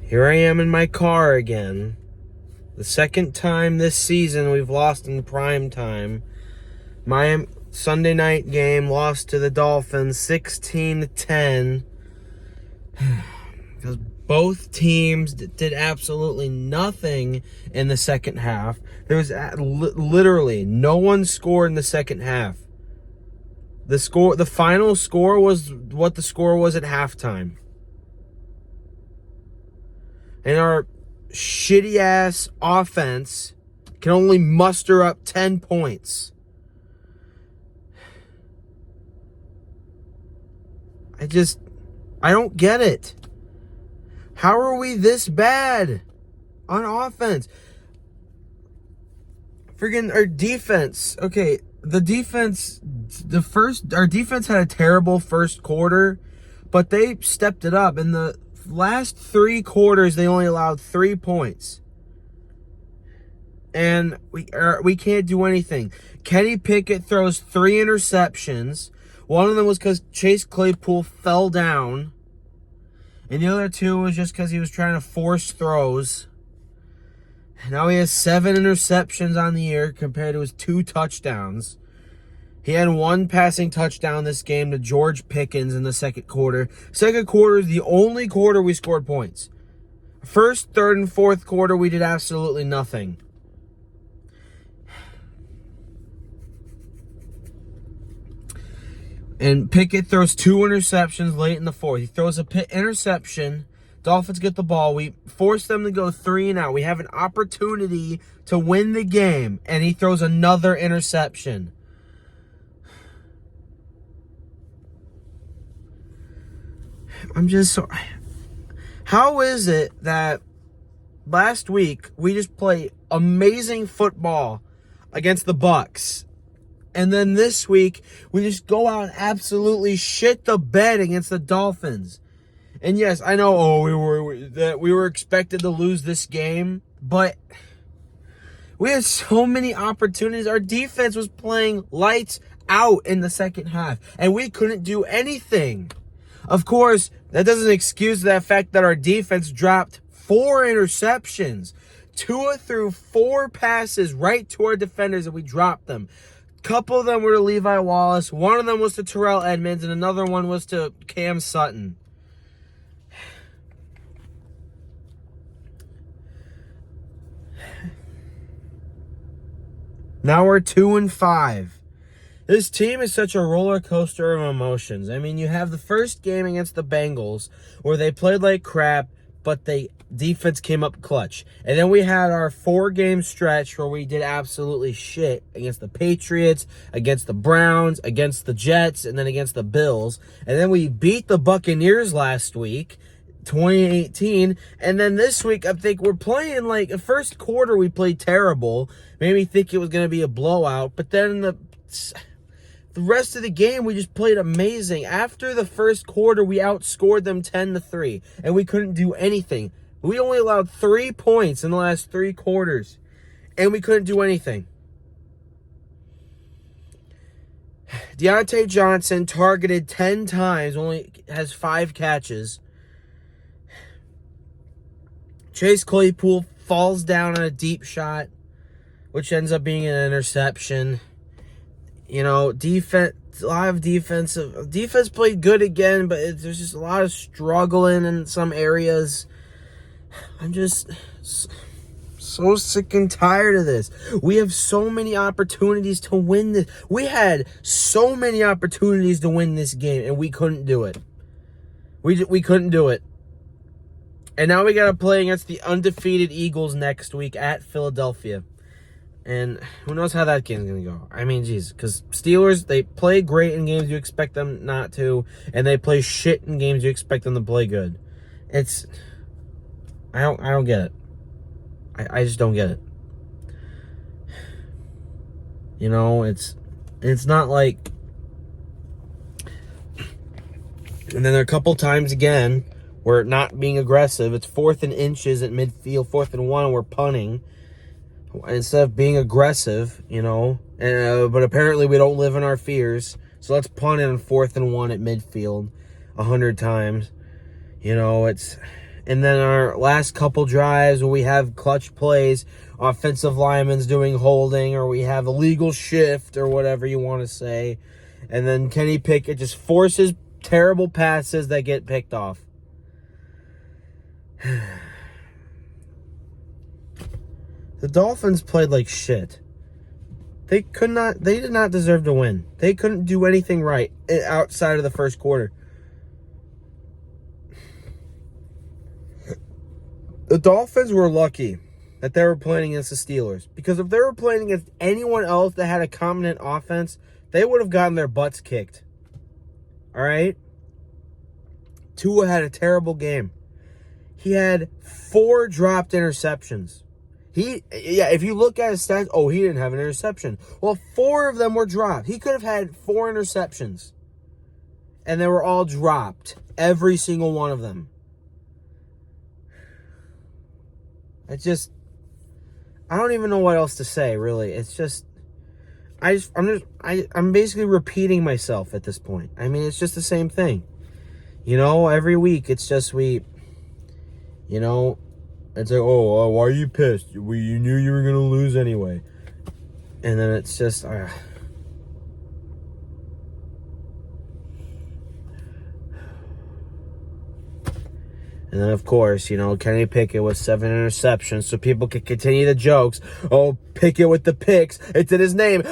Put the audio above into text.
Here I am in my car again. The second time this season we've lost in prime time. My Sunday night game lost to the Dolphins 16-10. Because both teams did absolutely nothing in the second half. There was literally no one scored in the second half. The final score was what the score was at halftime. And our shitty-ass offense can only muster up 10 points. I don't get it. How are we this bad on offense? Friggin' our defense. Okay, our defense had a terrible first quarter, but they stepped it up. In the last 3 quarters, they only allowed 3 points. And we can't do anything. Kenny Pickett throws 3 interceptions. One of them was because Chase Claypool fell down. And the other 2 was just because he was trying to force throws. Now he has 7 interceptions on the year compared to his 2 touchdowns. He had 1 passing touchdown this game to George Pickens in the second quarter. Second quarter is the only quarter we scored points. First, third, and fourth quarter, we did absolutely nothing. And Pickett throws 2 interceptions late in the fourth. He throws a interception. Dolphins get the ball. We force them to go 3 and out. We have an opportunity to win the game, and he throws another interception. I'm just so... How is it that last week we just played amazing football against the Bucs, and then this week we just go out and absolutely shit the bed against the Dolphins? And yes, I know, we were expected to lose this game, but we had so many opportunities. Our defense was playing lights out in the second half, and we couldn't do anything. Of course, that doesn't excuse the fact that our defense dropped 4 interceptions. Tua threw 4 passes right to our defenders, and we dropped them. A couple of them were to Levi Wallace. One of them was to Terrell Edmonds, and another one was to Cam Sutton. Now we're 2-5. This team is such a roller coaster of emotions. I mean, you have the first game against the Bengals where they played like crap, but defense came up clutch. And then we had our 4-game stretch where we did absolutely shit against the Patriots, against the Browns, against the Jets, and then against the Bills. And then we beat the Buccaneers last week, 2018. And then this week, I think we're playing like the first quarter we played terrible. Made me think it was going to be a blowout. But then the rest of the game, we just played amazing. After the first quarter, we outscored them 10-3, and we couldn't do anything. We only allowed 3 points in the last 3 quarters, and we couldn't do anything. Deontay Johnson targeted 10 times, only has 5 catches. Chase Claypool falls down on a deep shot, which ends up being an interception. You know, defense played good again, but there's just a lot of struggling in some areas. I'm just so sick and tired of this. We have so many opportunities to win this. We had so many opportunities to win this game, and we couldn't do it. We couldn't do it. And now we got to play against the undefeated Eagles next week at Philadelphia. And who knows how that game's going to go. I mean, geez, because Steelers, they play great in games you expect them not to, and they play shit in games you expect them to play good. I don't get it. I just don't get it. You know, it's not like... And then there are a couple times again, we're not being aggressive. It's 4th and inches at midfield, 4th and 1, and we're punting instead of being aggressive, you know. But apparently we don't live in our fears. So let's punt in 4th and 1 at midfield 100 times. You know, it's And then our last couple drives where we have clutch plays, offensive linemen's doing holding, or we have a legal shift, or whatever you want to say. And then Kenny Pickett just forces terrible passes that get picked off. The Dolphins played like shit. They did not deserve to win. They couldn't do anything right outside of the first quarter. The Dolphins were lucky that they were playing against the Steelers. Because if they were playing against anyone else that had a competent offense, they would have gotten their butts kicked. All right? Tua had a terrible game. He had 4 dropped interceptions. If you look at his stats, he didn't have an interception. Well, 4 of them were dropped. He could have had 4 interceptions. And they were all dropped. Every single one of them. I don't even know what else to say, really. It's just, I'm basically repeating myself at this point. I mean, it's just the same thing. Every week, it's just it's like, why are you pissed? You knew you were going to lose anyway. And then it's just, And then, of course, Kenny Pickett with 7 interceptions, so people could continue the jokes. Oh, Pickett with the picks. It's in his name.